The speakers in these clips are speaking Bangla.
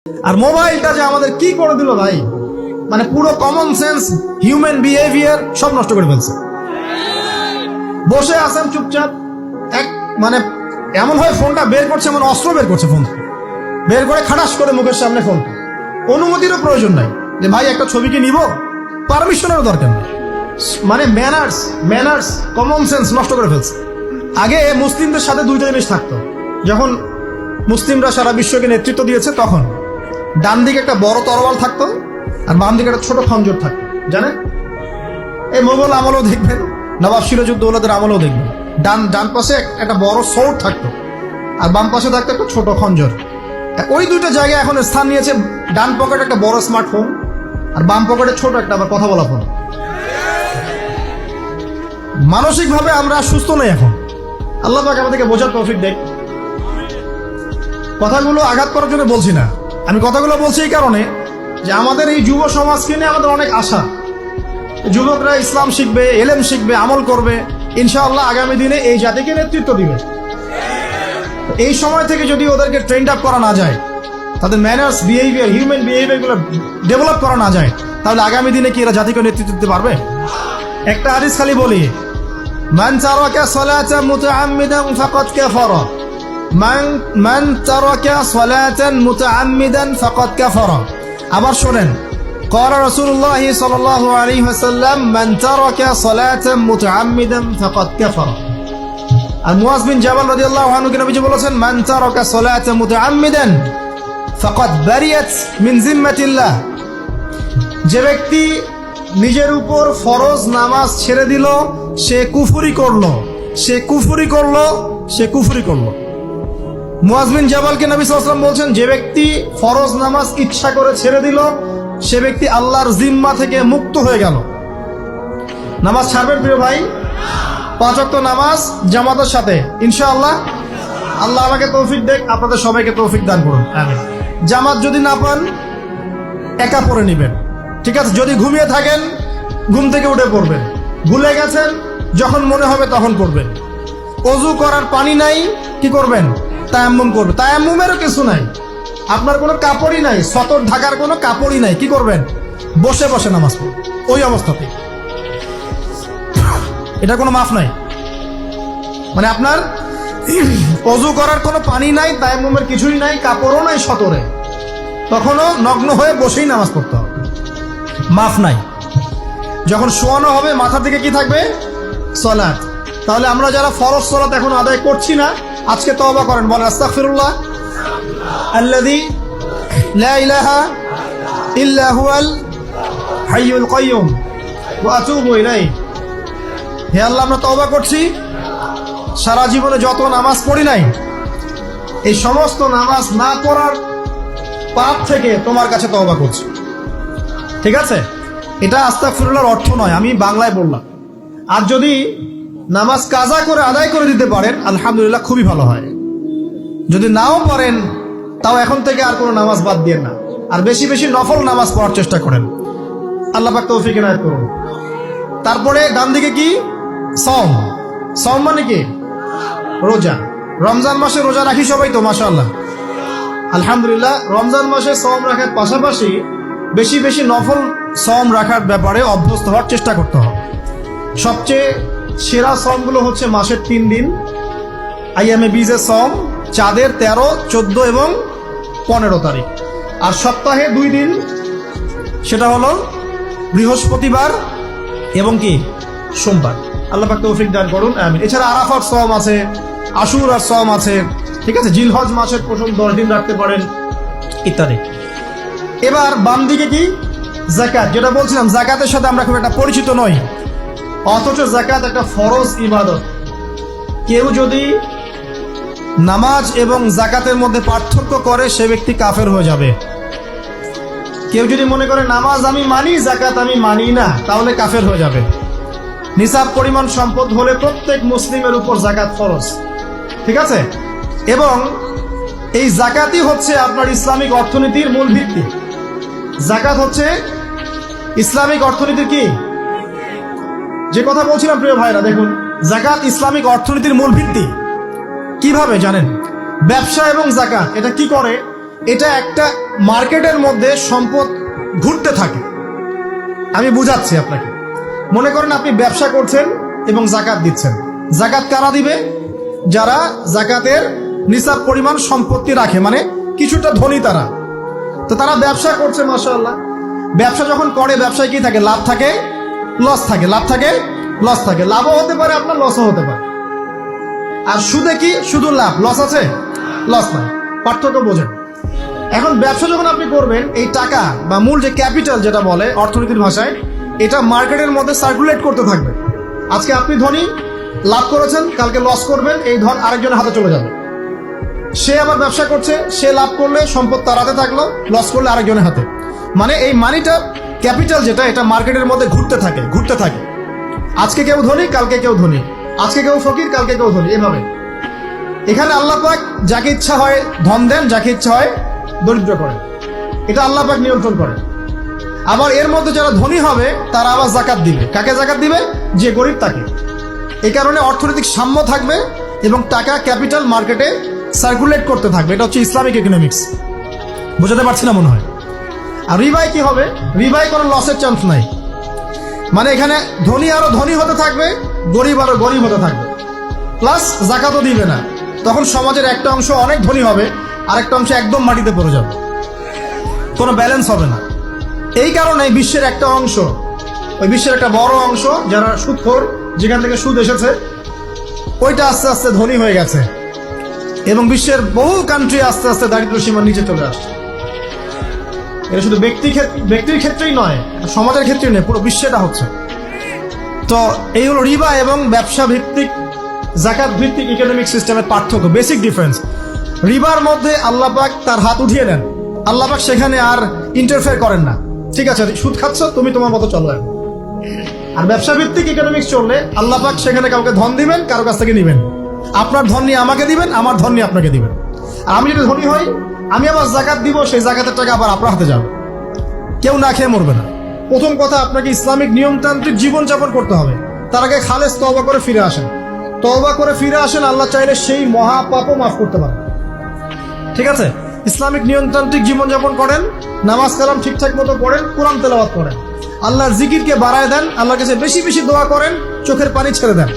আর মোবাইলটা যে আমাদের কি করে দিল ভাই, মানে পুরো কমন সেন্স, হিউম্যান বিহেভিয়ার সব নষ্ট করে ফেলছে। বসে আছেন চুপচাপ, মানে এমন হয় ফোনটা বের করছে, এমন অস্ত্র বের করছে, ফোন বের করে খাটাস করে মুখের সামনে ফোন। অনুমতিরও প্রয়োজন নাই যে ভাই একটা ছবি কি নিব, পারমিশনেরও দরকার নেই। মানে ম্যানার্স কমন সেন্স নষ্ট করে ফেলছে। আগে মুসলিমদের সাথে দুইটা জিনিস থাকতো। যখন মুসলিমরা সারা বিশ্বকে নেতৃত্ব দিয়েছে তখন ডান দিকে একটা বড় তরোয়াল থাকতো আর বাম দিকে একটা ছোট খঞ্জর থাকতো, জানেন? এই মোগল আমলেও দেখবেন, নবাব সিরাজউদ্দৌলাদের আমলেও দেখবেন, ডান পাশে একটা বড় সোর্ড থাকতো আর বাম পাশে থাকতো একটা ছোট খঞ্জর। ওই দুইটা জায়গায় এখন স্থান নিয়েছে। ডান পকেটে একটা বড় স্মার্টফোন আর বাম পকেটে ছোট একটা আবার কথা বলা ফোন। মানসিকভাবে আমরা সুস্থ নই এখন। আল্লাহ পাক আমাদেরকে বোঝার তৌফিক দেখ। কথাগুলো আঘাত করার জন্য বলছি না, আমি কথাগুলো বলছি এই কারণে যে আমাদের এই যুব সমাজকে নিয়ে আমাদের অনেক আশা। যুবকরা ইসলাম শিখবে, এলেম শিখবে, আমল করবে, ইনশাআল্লাহ আগামী দিনে এই জাতিকে নেতৃত্ব দিবে। এই সময় থেকে যদি ওদেরকে ট্রেন্ড আপ করা না যায়, তাদের ম্যানার্স, বিহেভিয়ার, হিউম্যান বিহেভিয়ারগুলো ডেভেলপ করা না যায়, তাহলে আগামী দিনে কি এরা জাতিকে নেতৃত্ব দিতে পারবে? একটা হাদিস খালি বলি, মান তারাকা সালাতান মুতাআম্মিদান ফাকাদ কাফারা, মান তারাকা সালাতান মুতাআম্মিদান ফাকাদ কাফারা। আবার শুনেন, قال رسول الله صلى الله عليه وسلم من ترك صلاة متعمدا فقد كفر। আর মুয়াজ বিন জাবাল রাদিয়াল্লাহু আনহু কে নবীজি বলেছেন, মান তারাকা সালাতা মুতাআম্মিদান ফাকাদ বারিয়াত মিন জিম্মাতিল্লাহ। যে ব্যক্তি নিজের উপর ফরজ নামাজ ছেড়ে দিল, সে কুফরি করলো, সে কুফরি করলো, সে কুফরি করলো। মুয়াজ বিন জাবালকে নবী সাল্লাল্লাহু আলাইহি ওয়াসাল্লাম বলছেন, যে ব্যক্তি ফরজ নামাজ ইচ্ছা করে ছেড়ে দিল, সে ব্যক্তি আল্লাহর জিম্মা থেকে মুক্ত হয়ে গেল। নামাজ ছাড়বেন প্রিয় ভাই? 5 ওয়াক্ত নামাজ জামাতের সাথে ইনশাআল্লাহ। আল্লাহ আমাকে তৌফিক দেখ, আপনাদের সবাইকে তৌফিক দান করুন, আমিন। জামাত যদি না পান একা পড়ে নেবেন, ঠিক আছে? যদি ঘুমিয়ে থাকেন ঘুম থেকে উঠে পড়বেন, ভুলে গেছেন যখন মনে হবে তখন পড়বেন। ওযু করার পানি নাই, কি করবেন? তায়াম্মুম করবেন। তায়াম্মুমেরও কিছু নাই, আপনার কোনো কাপড়ই নাই, সতর ঢাকার কোনো কাপড়ই নাই, কি করবেন? বসে বসে নামাজ পড়বেন ওই অবস্থাতে। এটা কোনো মাফ নাই। মানে আপনার ওযু করার কোনো পানি নাই, তায়াম্মুমের কিছুই নাই, কাপড়ও নাই সতরে, তখনও নগ্ন হয়ে বসেই নামাজ পড়তে হবে, মাফ নাই। যখন শোয়ানো হবে মাথা থেকে কি থাকবে? সালাত। তাহলে আমরা যারা ফরজ সালাত এখন আদায় করছি না, আজকে তওবা করেন, বলেন আস্তাগফিরুল্লাহ আল্লাযী লা ইলাহা ইল্লা হুয়াল হাইয়ুল কাইয়্যুম ওয়া আতুবু ইলাইহি। হে আল্লাহ, আমরা তওবা করছি, সারা জীবনে যত নামাজ পড়ি নাই, এই সমস্ত নামাজ না পড়ার পাপ থেকে তোমার কাছে তওবা করছি। ঠিক আছে? এটা আস্তাগফিরুল্লাহর অর্থ নয়, আমি বাংলায় বললাম। আর যদি নামাজ কাজা করে আদায় করে দিতে পারেন আলহামদুলিল্লাহ, খুবই ভালো হয়। যদি নাও পারেন তাও এখন থেকে আর কোনো নামাজ বাদ দিয়ে না, আর বেশি বেশি নফল নামাজ পড়ার চেষ্টা করেন। আল্লাহ পাক তৌফিক ইনায়াত করুন। তারপরে ডান দিকে কি? সওম। সওম মানে কি? রোজা। রমজান মাসে রোজা রাখি সবাই তো, মাশাআল্লাহ, আলহামদুলিল্লাহ। রমজান মাসে সওম রাখার পাশাপাশি বেশি বেশি নফল সওম রাখার ব্যাপারে অভ্যস্ত হওয়ার চেষ্টা করতে হবে। সবচেয়ে সেরা সওমগুলো হচ্ছে মাসের 3 দিন, আইয়ামে বীজের সওম, চাঁদের 13, 14 এবং 15 তারিখ। আর সপ্তাহে 2 দিন, সেটা হলো বৃহস্পতিবার এবং কি সোমবার। আল্লাহ পাক তৌফিক দান করুন, আমিন। এছাড়া আরাফার সওম আছে, আশুরার সওম আছে, ঠিক আছে? জিলহজ মাসের প্রথম 10 দিন রাখতে পারেন, ইত্যাদি। এবার বাম দিকে কি? যাকাত। যেটা বলছিলাম, যাকাতের সাথে আমরা খুব একটা পরিচিত নই, অথচ যাকাত একটা ফরজ ইবাদত। কেউ যদি নামাজ এবং যাকাতের মধ্যে পার্থক্য করে, সে ব্যক্তি কাফের হয়ে যাবে। কেউ যদি মনে করে নামাজ আমি মানি, যাকাত আমি মানি না, তাহলে কাফের হয়ে যাবে। নিসাব পরিমাণ সম্পদ হলে প্রত্যেক মুসলিমের উপর যাকাত ফরজ, ঠিক আছে? এবং এই যাকাতই হচ্ছে আপনার ইসলামিক অর্থনীতির মূল ভিত্তি। যাকাত হচ্ছে ইসলামিক অর্থনীতির কি? যে কথা বলছিলাম প্রিয় ভাইরা, দেখুন, যাকাত ইসলামিক অর্থনীতির মূল ভিত্তি। কিভাবে জানেন? ব্যবসা এবং যাকাত এটা কি করে? এটা একটা মার্কেটের মধ্যে সম্পদ ঘুরতে থাকে। আমি বুঝাচ্ছি আপনাকে। মনে করেন আপনি ব্যবসা করছেন এবং জাকাত দিচ্ছেন। জাকাত কারা দিবে? যারা জাকাতের নিসাব পরিমাণ সম্পত্তি রাখে, মানে কিছুটা ধনী তারা। তো তারা ব্যবসা করছে, মাশাআল্লাহ। ব্যবসা যখন করে, ব্যবসায় কি থাকে? লাভ থাকে, লস থাকে, লাভ থাকে, লস থাকে। লাভও হতে পারে আপনার, লসও হতে পারে। আর সুদে কি? শুধু লাভ, লস আছে? লস নাই। পার্থক্য বোঝেন। এখন ব্যবসা যখন আপনি করবেন, এই টাকা বা মূল যে ক্যাপিটাল যেটা বলে অর্থনীতির ভাষায়, এটা মার্কেটের মধ্যে সার্কুলেট করতে থাকবে। আজকে আপনি ধনী, লাভ করেছেন, কালকে লস করবেন, এই ধন আরেকজনের হাতে চলে যাবে। সে আবার ব্যবসা করছে, সে লাভ করলে সম্পদ তার হাতে থাকলো, লস করলে আরেকজনের হাতে। মানে এই মানিটা, ক্যাপিটাল যেটা, এটা মার্কেটের মধ্যে ঘুরতে থাকে, ঘুরতে থাকে। আজকে কেউ ধনী, কালকে কেউ ধনী, আজকে কেউ ফকির, কালকে কেউ ধনী, এভাবে। এখানে আল্লাহ পাক যাকে ইচ্ছা হয় ধন দেন, যাকে ইচ্ছা হয় দরিদ্র করেন। এটা আল্লাহ পাক নিয়ন্ত্রণ করেন। আবার এর মধ্যে যারা ধনী হবে তারা আবার জাকাত দিবে। কাকে জাকাত দিবে? যে গরিব তাকে। এই কারণে অর্থনৈতিক সাম্য থাকবে এবং টাকা, ক্যাপিটাল মার্কেটে সার্কুলেট করতে থাকবে। এটা হচ্ছে ইসলামিক ইকোনমিক্স। বোঝাতে পারছি না মনে হয়। আর রিবায় কি হবে? রিবায় কোনো লসের চান্স নাই। মানে এখানে ধনী আরো ধনী হতে থাকবে, গরিব আরো গরিব হতে থাকবে, প্লাস জাকাতও দিবে না। তখন সমাজের একটা অংশ অনেক ধনী হবে, আরেকটা অংশ একদম মাটিতে পড়ে যাবে, কোনো ব্যালেন্স হবে না। এই কারণে বিশ্বের একটা অংশ, ওই বিশ্বের একটা বড় অংশ যারা সুদখোর, যেখান থেকে সুদ এসেছে, ওইটা আস্তে আস্তে ধনী হয়ে গেছে এবং বিশ্বের বহু কান্ট্রি আস্তে আস্তে দারিদ্র সীমার নিচে চলে আসছে। এটা শুধু ব্যক্তির ক্ষেত্রেই নয়, সমাজের ক্ষেত্রেই নয়, পুরো বিশ্বেটা হচ্ছে। তো এই হলো রিবা এবং ব্যবসা ভিত্তিক, জাকাত ভিত্তিক ইকোনমিক সিস্টেমের পার্থক্য, বেসিক ডিফারেন্স। রিবার মধ্যে আল্লাহ পাক তার হাত উঠিয়ে নেন, আল্লাহ পাক সেখানে আর ইন্টারফেয়ার করেন না। ঠিক আছে, সুদ খাচ্ছ, তুমি তোমার মতো চলো। আর ব্যবসা ভিত্তিক ইকোনমিক্স চললে আল্লাহ পাক সেখানে কাউকে ধন দিবেন, কারো কাছ থেকে নিবেন। আপনার ধন নিয়ে আমাকে দিবেন, আমার ধন নিয়ে আপনাকে দিবেন। আর আমি যদি ধনী হই, আমি আবার জাকাত দিব, সেই জাকাতের টাকা আবার আপনার হাতে যাবে। কেউ না খেয়ে মরবে না। প্রথম কথা, আপনাকে ইসলামিক নিয়মতান্ত্রিক জীবনযাপন করতে হবে। তার আগে খালেস তওবা করে ফিরে আসেন। তওবা করে ফিরে আসেন, আল্লাহ চাইলে সেই মহাপাপও মাফ করতে পারেন। ঠিক আছে? ইসলামিক নিয়মতান্ত্রিক জীবনযাপন করেন, নামাজ কালাম ঠিকঠাক মতো পড়েন, কোরআন তেলাওয়াত করেন, আল্লাহর জিকিরকে বাড়ায় দেন, আল্লাহর কাছে বেশি বেশি দোয়া করেন, চোখের পানি ছেড়ে দেন,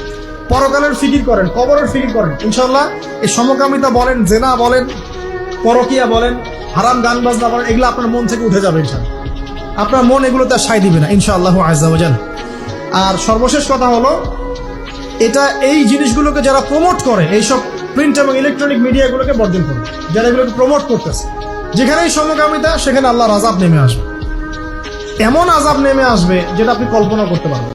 পরকালের ফিকির করেন, কবরের ফিকির করেন। ইনশাআল্লাহ এই সমকামিতা বলেন, জেনা বলেন, পরকিয়া বলেন, হারাম গান বাজনা বলেন, এগুলো আপনার মন থেকে উঠে যাবে ইনশাআল্লাহ। আপনার মন এগুলো তার সায় দিবে না ইনশাআল্লাহু আযজা ওয়া জাল। আর সর্বশেষ কথা হলো, এটা এই জিনিসগুলোকে যারা প্রমোট করে, এইসব প্রিন্ট এবং ইলেকট্রনিক মিডিয়াগুলোকে বর্জন করে, যারা এগুলোকে প্রমোট করতেছে, যেখানেই সমকামিতা সেখানে আল্লাহর আযাব নেমে আসবে। এমন আযাব নেমে আসবে যেটা আপনি কল্পনা করতে পারবেন।